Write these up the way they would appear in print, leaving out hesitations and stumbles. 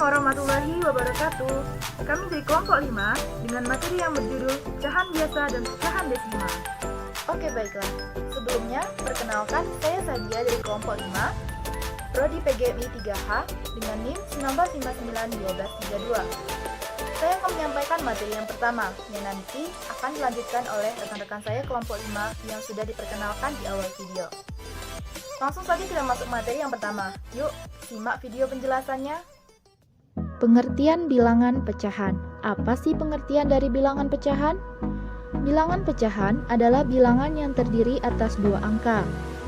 warahmatullahi wabarakatuh. Kami dari kelompok 5 dengan materi yang berjudul pecahan biasa dan pecahan desimal. Oke, baiklah. Sebelumnya, perkenalkan saya Sadia dari kelompok 5, Prodi PGMI 3H dengan NIM 19591232. Saya akan menyampaikan materi yang pertama, yang nanti akan dilanjutkan oleh rekan-rekan saya kelompok 5 yang sudah diperkenalkan di awal video. Langsung saja kita masuk materi yang pertama. Yuk, simak video penjelasannya. Pengertian bilangan pecahan. Apa sih pengertian dari bilangan pecahan? Bilangan pecahan adalah bilangan yang terdiri atas dua angka,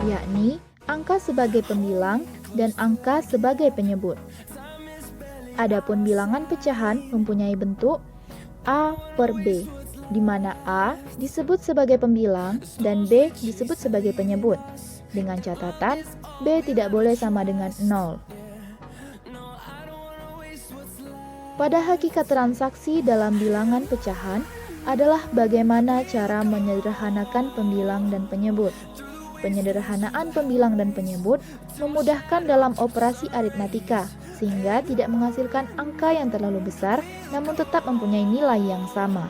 yakni angka sebagai pembilang dan angka sebagai penyebut. Adapun bilangan pecahan mempunyai bentuk A per B, di mana A disebut sebagai pembilang dan B disebut sebagai penyebut. Dengan catatan, B tidak boleh sama dengan 0. Pada hakikat transaksi dalam bilangan pecahan adalah bagaimana cara menyederhanakan pembilang dan penyebut. Penyederhanaan pembilang dan penyebut memudahkan dalam operasi aritmatika, sehingga tidak menghasilkan angka yang terlalu besar, namun tetap mempunyai nilai yang sama.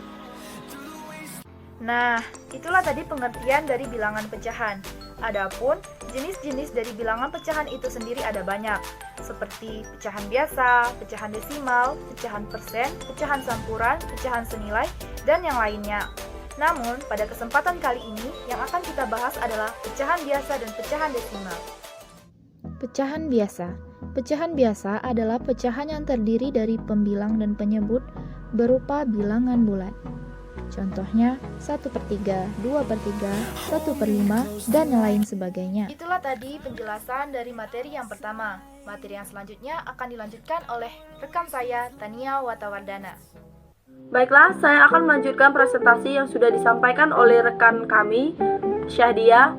Nah, itulah tadi pengertian dari bilangan pecahan. Adapun jenis-jenis dari bilangan pecahan itu sendiri ada banyak, seperti pecahan biasa, pecahan desimal, pecahan persen, pecahan campuran, pecahan senilai, dan yang lainnya. Namun, pada kesempatan kali ini, yang akan kita bahas adalah pecahan biasa dan pecahan desimal. Pecahan biasa. Pecahan biasa adalah pecahan yang terdiri dari pembilang dan penyebut berupa bilangan bulat. Contohnya 1/3, 2/3, 1/5, dan yang lain sebagainya. Itulah tadi penjelasan dari materi yang pertama. Materi yang selanjutnya akan dilanjutkan oleh rekan saya, Tania Watawardana. Baiklah, saya akan melanjutkan presentasi yang sudah disampaikan oleh rekan kami, Syahdia.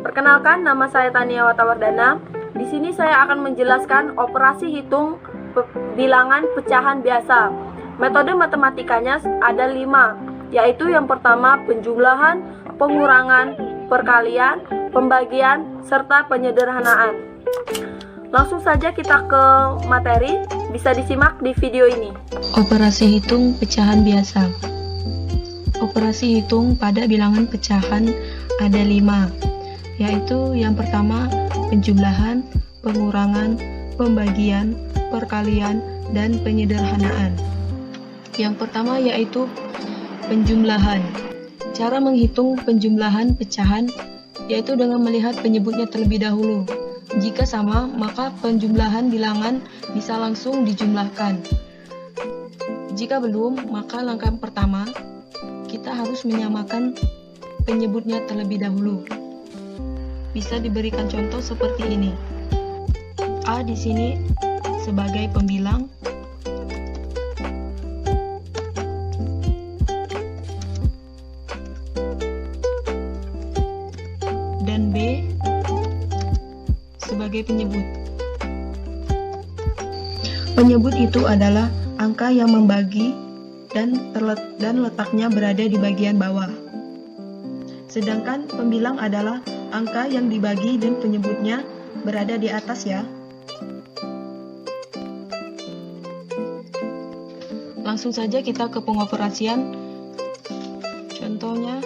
Perkenalkan, nama saya Tania Watawardana. Di sini saya akan menjelaskan operasi hitung bilangan pecahan biasa. Metode matematikanya ada 5, yaitu yang pertama penjumlahan, pengurangan, perkalian, pembagian, serta penyederhanaan. Langsung saja kita ke materi, bisa disimak di video ini. Operasi hitung pecahan biasa. Operasi hitung pada bilangan pecahan ada 5, yaitu yang pertama penjumlahan, pengurangan, pembagian, perkalian, dan penyederhanaan. Yang pertama yaitu penjumlahan. Cara menghitung penjumlahan pecahan yaitu dengan melihat penyebutnya terlebih dahulu. Jika sama, maka penjumlahan bilangan bisa langsung dijumlahkan. Jika belum, maka langkah pertama kita harus menyamakan penyebutnya terlebih dahulu. Bisa diberikan contoh seperti ini. A di sini sebagai pembilang, dan B sebagai penyebut. Penyebut itu adalah angka yang membagi dan letaknya berada di bagian bawah. Sedangkan pembilang adalah angka yang dibagi dan penyebutnya berada di atas ya. Langsung saja kita ke pengoperasian. Contohnya.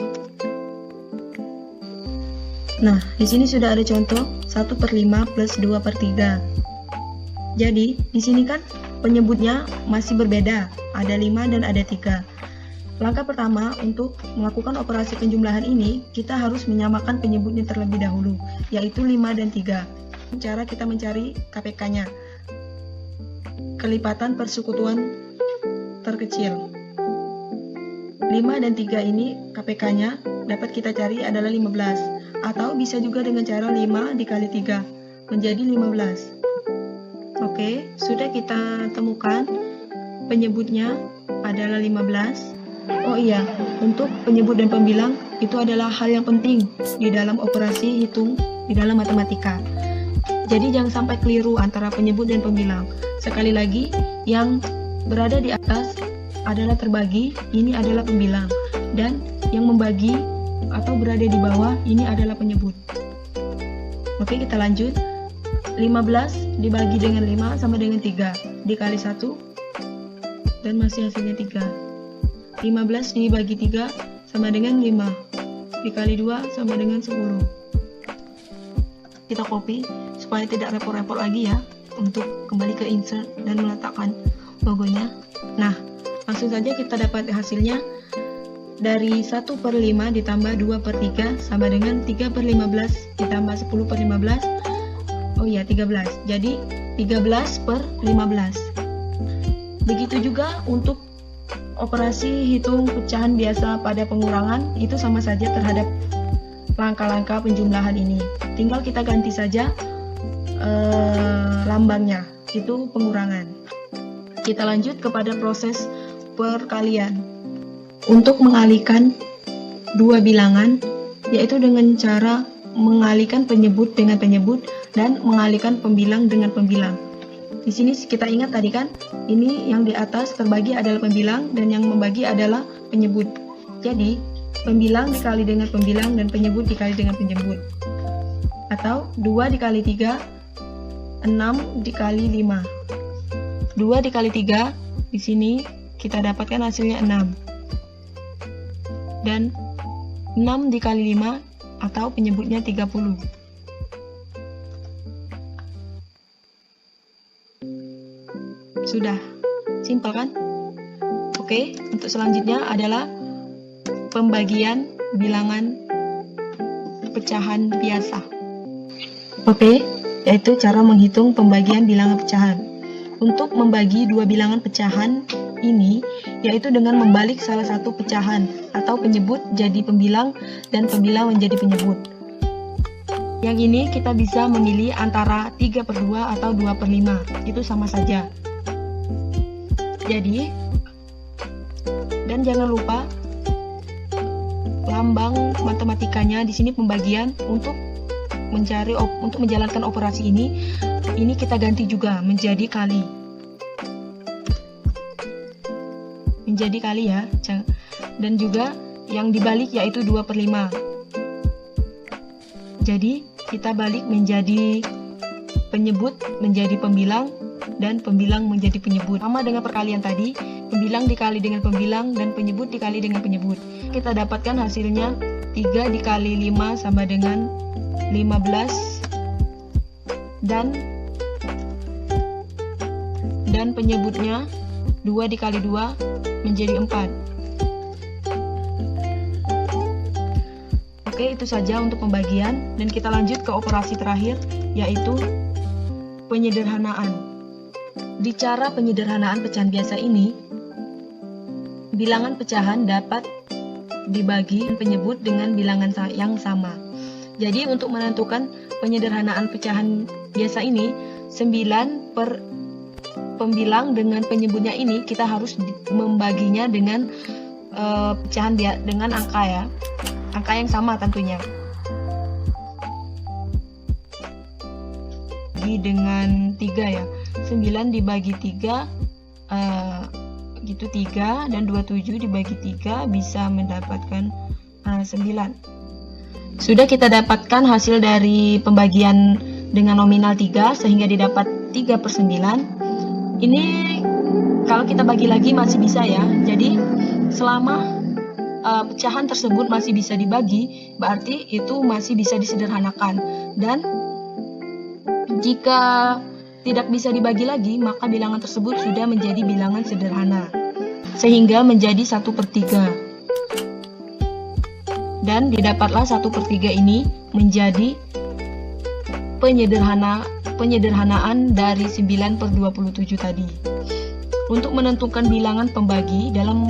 Nah, di sini sudah ada contoh 1/5 plus 2/3. Jadi, di sini kan penyebutnya masih berbeda, ada 5 dan ada 3. Langkah pertama untuk melakukan operasi penjumlahan ini, kita harus menyamakan penyebutnya terlebih dahulu, yaitu 5 dan 3. Cara kita mencari KPK-nya. Kelipatan persekutuan terkecil. 5 dan 3 ini KPK-nya dapat kita cari adalah 15. Atau bisa juga dengan cara 5 dikali 3 menjadi 15. Oke, sudah kita temukan penyebutnya adalah 15. Oh iya, untuk penyebut dan pembilang itu adalah hal yang penting di dalam operasi hitung di dalam matematika. Jadi jangan sampai keliru antara penyebut dan pembilang. Sekali lagi, yang berada di atas adalah terbagi, ini adalah pembilang. Dan yang membagi atau berada di bawah, ini adalah penyebut. Oke, kita lanjut. 15 dibagi dengan 5 sama dengan 3, dikali 1 dan masih hasilnya 3. 15 dibagi 3 sama dengan 5, dikali 2 sama dengan 10. Kita copy supaya tidak repot-repot lagi ya untuk kembali ke insert dan meletakkan logonya. Nah, langsung saja kita dapat hasilnya. Dari 1/5 ditambah 2/3 sama dengan 3/15 ditambah 10/15. Oh iya, 13. Jadi 13/15. Begitu juga untuk operasi hitung pecahan biasa pada pengurangan, itu sama saja terhadap langkah-langkah penjumlahan ini. Tinggal kita ganti saja lambangnya, itu pengurangan. Kita lanjut kepada proses perkalian. Untuk mengalihkan dua bilangan, yaitu dengan cara mengalihkan penyebut dengan penyebut dan mengalihkan pembilang dengan pembilang. Di sini kita ingat tadi kan, ini yang di atas terbagi adalah pembilang dan yang membagi adalah penyebut. Jadi, pembilang dikali dengan pembilang dan penyebut dikali dengan penyebut. Atau 2 dikali 3, 6 dikali 5. 2 dikali 3, di sini kita dapatkan hasilnya 6. Dan 6 dikali 5 atau penyebutnya 30. Sudah, simpel kan? Oke, untuk selanjutnya adalah pembagian bilangan pecahan biasa. Oke, yaitu cara menghitung pembagian bilangan pecahan. Untuk membagi dua bilangan pecahan ini, yaitu dengan membalik salah satu pecahan atau penyebut jadi pembilang dan pembilang menjadi penyebut. Yang ini kita bisa memilih antara 3/2 atau 2/5, itu sama saja. Jadi, dan jangan lupa lambang matematikanya di sini pembagian untuk menjalankan operasi ini kita ganti juga menjadi kali. Menjadi kali ya. Dan juga yang dibalik yaitu 2/5. Jadi, kita balik menjadi penyebut menjadi pembilang dan pembilang menjadi penyebut. Sama dengan perkalian tadi, pembilang dikali dengan pembilang dan penyebut dikali dengan penyebut. Kita dapatkan hasilnya 3 dikali 5 sama dengan 15 dan penyebutnya 2 dikali 2 menjadi 4. Oke, itu saja untuk pembagian dan kita lanjut ke operasi terakhir yaitu penyederhanaan. Di cara penyederhanaan pecahan biasa ini, bilangan pecahan dapat dibagi penyebut dengan bilangan yang sama. Jadi untuk menentukan penyederhanaan pecahan biasa ini, 9 per pembilang dengan penyebutnya ini kita harus membaginya dengan pecahan dengan angka ya. Angka yang sama tentunya. Dengan 3 ya. 9 dibagi 3 gitu 3 dan 27 dibagi 3 bisa mendapatkan 9. Sudah kita dapatkan hasil dari pembagian dengan nominal 3 sehingga didapat 3/9. Ini kalau kita bagi lagi masih bisa ya. Jadi selama pecahan tersebut masih bisa dibagi, berarti itu masih bisa disederhanakan. Dan jika tidak bisa dibagi lagi, maka bilangan tersebut sudah menjadi bilangan sederhana, sehingga menjadi 1/3. Dan didapatlah 1/3 ini menjadi penyederhanaan dari 9/27 tadi. Untuk menentukan bilangan pembagi dalam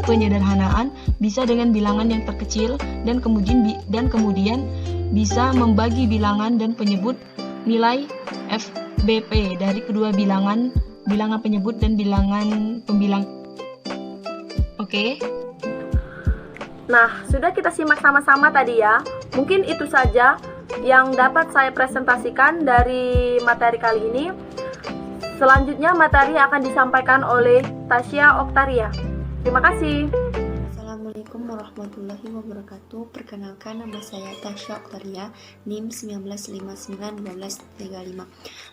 penyederhanaan bisa dengan bilangan yang terkecil dan kemudian bisa membagi bilangan dan penyebut nilai FBP dari kedua bilangan penyebut dan bilangan pembilang. Oke. Nah, sudah kita simak sama-sama tadi ya. Mungkin itu saja yang dapat saya presentasikan dari materi kali ini. Selanjutnya materi akan disampaikan oleh Tasya Oktaria. Terima kasih. Assalamualaikum warahmatullahi wabarakatuh. Perkenalkan, nama saya Tasya Oktaria, NIM 19591235.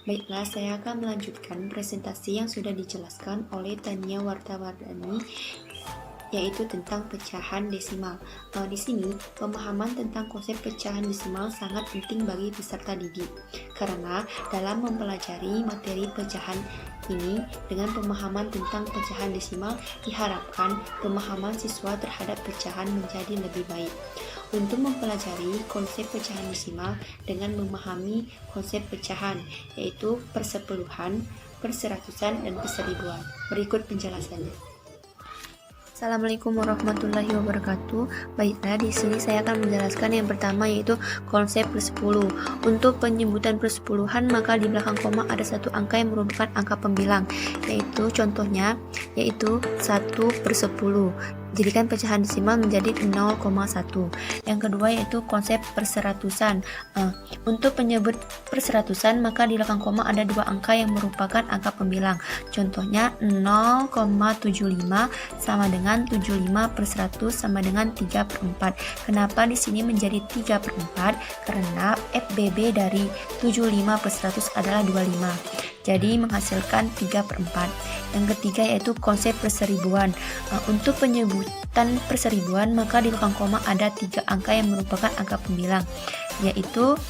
Baiklah, saya akan melanjutkan presentasi yang sudah dijelaskan oleh Tania Wartawardani, yaitu tentang pecahan desimal. Di sini, pemahaman tentang konsep pecahan desimal sangat penting bagi peserta didik, karena dalam mempelajari materi pecahan ini dengan pemahaman tentang pecahan desimal, diharapkan pemahaman siswa terhadap pecahan menjadi lebih baik. Untuk mempelajari konsep pecahan desimal dengan memahami konsep pecahan, yaitu persepuluhan, perseratusan, dan perseribuan. Berikut penjelasannya. Assalamualaikum warahmatullahi wabarakatuh. Baiklah, di sini saya akan menjelaskan yang pertama, yaitu konsep persepuluh. Untuk penyebutan persepuluhan, maka di belakang koma ada satu angka yang merupakan angka pembilang, yaitu contohnya yaitu 1/10. Jadikan pecahan desimal menjadi 0,1. Yang kedua yaitu konsep perseratusan. Untuk penyebut perseratusan, maka di belakang koma ada dua angka yang merupakan angka pembilang. Contohnya 0,75 sama dengan 75/100 sama dengan 3/4. Kenapa di sini menjadi 3/4? Karena FBB dari 75/100 adalah 25. Jadi menghasilkan 3/4. Yang ketiga yaitu konsep perseribuan. Untuk penyebutan perseribuan, maka di belakang koma ada 3 angka yang merupakan angka pembilang, yaitu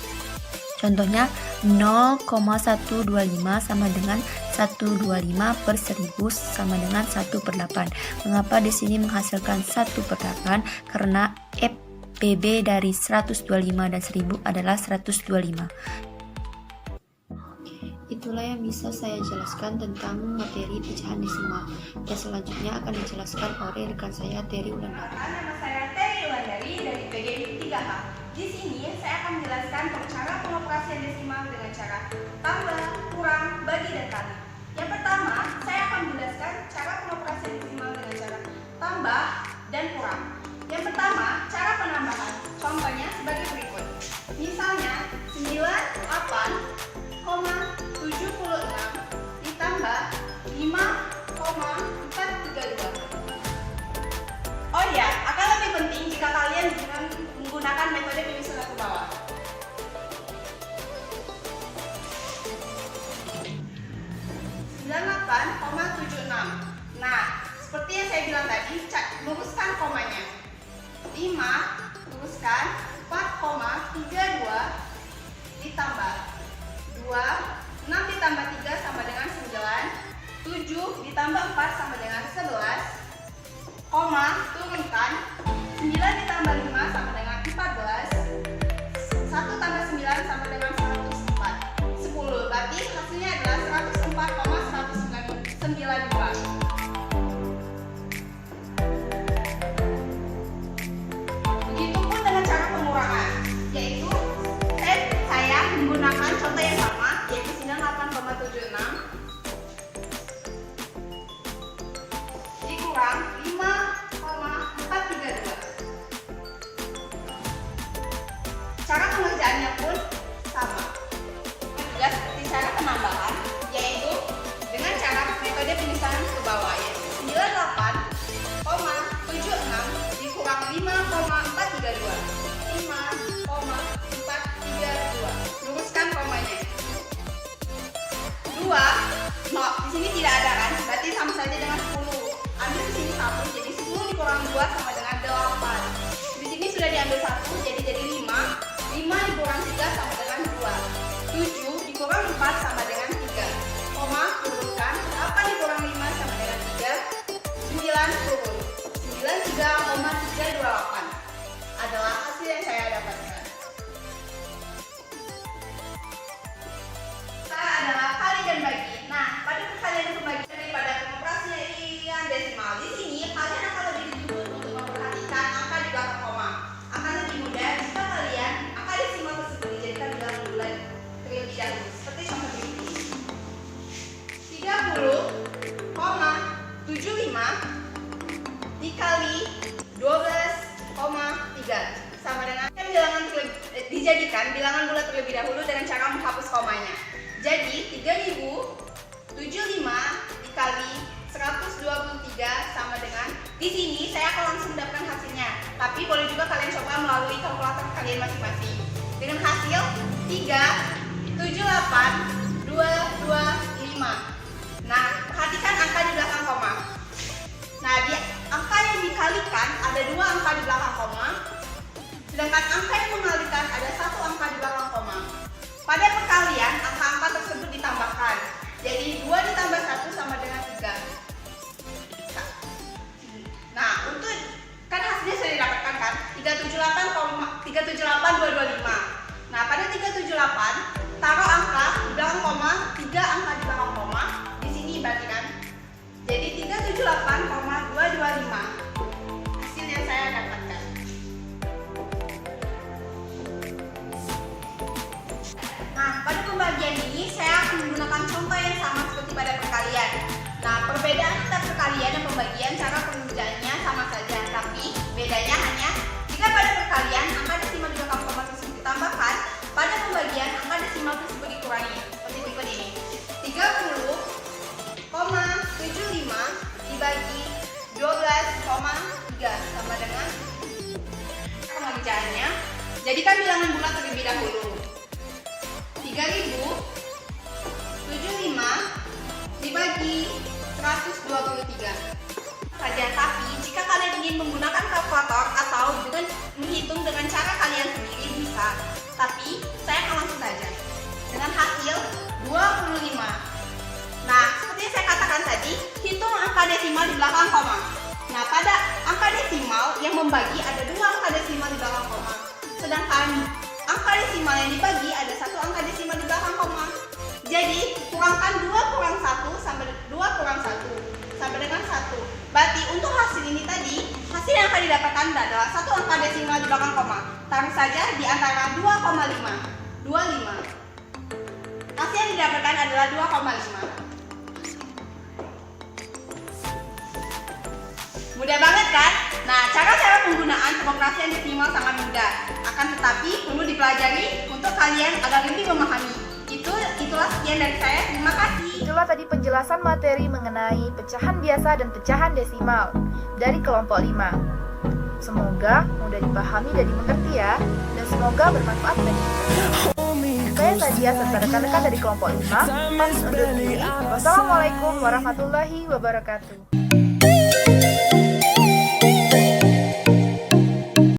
contohnya 0,125 sama dengan 125/1000 sama dengan 1/8. Mengapa di sini menghasilkan 1/8? Karena FBB dari 125 dan 1000 adalah 125. Itulah yang bisa saya jelaskan tentang materi pecahan desimal. Dan selanjutnya akan dijelaskan oleh rekan saya, Terry Wulandari. Nama saya Terry Wulandari dari PGMI 3H. Di sini saya akan menjelaskan cara pengoperasian desimal dengan cara tambah, kurang, bagi, dan kali. Yang pertama, saya akan menjelaskan cara pengoperasian desimal dengan cara tambah dan kurang. Yang pertama, cara penambahan. Contohnya sebagai berikut. Misalnya 98,76 ditambah 5,432. Oh ya, akan lebih penting jika kalian menggunakan metode penyusunan ke bawah. 98,76. Nah, seperti yang saya bilang tadi, luruskan komanya. 5 luruskan 4,32 ditambah 2, 6 ditambah 3 sama dengan 9, 7 ditambah 4 sama dengan 11, koma, turunkan, 9 ditambah 5 sama dengan 14, 1 tambah 9 sama dengan 104, 10, berarti hasilnya adalah 104,192. Begitupun dengan cara pengurangan, yaitu saya menggunakan contoh yang sama, yaitu 98,76 dikurang 5,432. Cara pengerjaannya pun sama, juga seperti cara penambahan, yaitu dengan cara metode penyusunan ke bawah, yaitu 98,76 dikurang 5,432. 5,432. Luruskan komanya. 2, no, di sini tidak ada kan? Berarti sama saja dengan 10. Ambil di sini 1, jadi 10 dikurang 2 sama dengan 8. Di sini sudah diambil 1, jadi 5. 5 dikurang 3 sama dengan 2. 7 dikurang 4 sama dengan 3. Koma, turunkan. 8 dikurang 5 sama dengan 3. 9 turun. 93,328 adalah hasil yang saya dapatkan. Cara adalah kali dan bagi. Nah, pada perkalian dan pembagian daripada pengoperasian desimal, di sini kalian akan lebih dituntut untuk memperhatikan angka di belakang koma. Akan lebih mudah jika kalian angka desimal tersebut dijadikan bilangan bulan terlebih dahulu. Seperti contoh berikut. Nah, perhatikan angka di belakang koma. Nah, di angka yang dikalikan ada 2 angka di belakang koma, sedangkan angka yang mengalikan ada 1 angka di belakang koma. Pada perkalian, angka-angka tersebut ditambahkan. Jadi 2 ditambah 1 sama dengan 3. Nah, untuk kan hasilnya sudah didapatkan kan? 378,225. Nah, pada 378 taruh angka di belakang koma, 3 angka di belakang koma. Di sini balikan. Jadi 378,225 hasil yang saya dapatkan. Nah, pada pembagian ini saya akan menggunakan contoh yang sama seperti pada perkalian. Nah, perbedaan antara perkalian dan pembagian cara pengerjaannya sama saja, tapi bedanya hanya jika pada perkalian angka desimal di belakang koma tersebut ditambahkan, pada pembagian angka desimal tersebut dikurangi. Seperti berikut ini. 30,75 dibagi 12,3 sama dengan pengerjaannya. Jadikan bilangan bulat terlebih dahulu. 3075 dibagi 123 saja, tapi jika kalian ingin menggunakan kalkulator atau dengan menghitung dengan cara kalian sendiri bisa, tapi saya akan langsung saja dengan hasil 25. Nah, seperti yang saya katakan tadi, hitung angka desimal di belakang koma. Nah, pada angka desimal yang membagi ada 2 angka desimal di belakang koma, sedangkan angka desimal yang dibagi ada 1 angka desimal di belakang koma. Jadi, kurangkan 2 kurang 1 sama 2 kurang 1 sama dengan 1. Berarti untuk hasil ini tadi, hasil yang akan didapatkan adalah 1 angka desimal di belakang koma. Taruh saja di antara 2,5. 25. Hasil yang didapatkan adalah 2,5. Mudah banget kan? Nah, cara-cara penggunaan pengoperasian desimal sangat mudah. Akan tetapi perlu dipelajari untuk kalian agar lebih memahami. Itulah sekian dari saya. Terima kasih. Itulah tadi penjelasan materi mengenai pecahan biasa dan pecahan desimal dari kelompok 5. Semoga mudah dipahami dan dimengerti ya, dan semoga bermanfaat bagi kita. Saya Sadia serta rekan-rekan dari kelompok 5 pamit undur diri. Wassalamualaikum warahmatullahi wabarakatuh.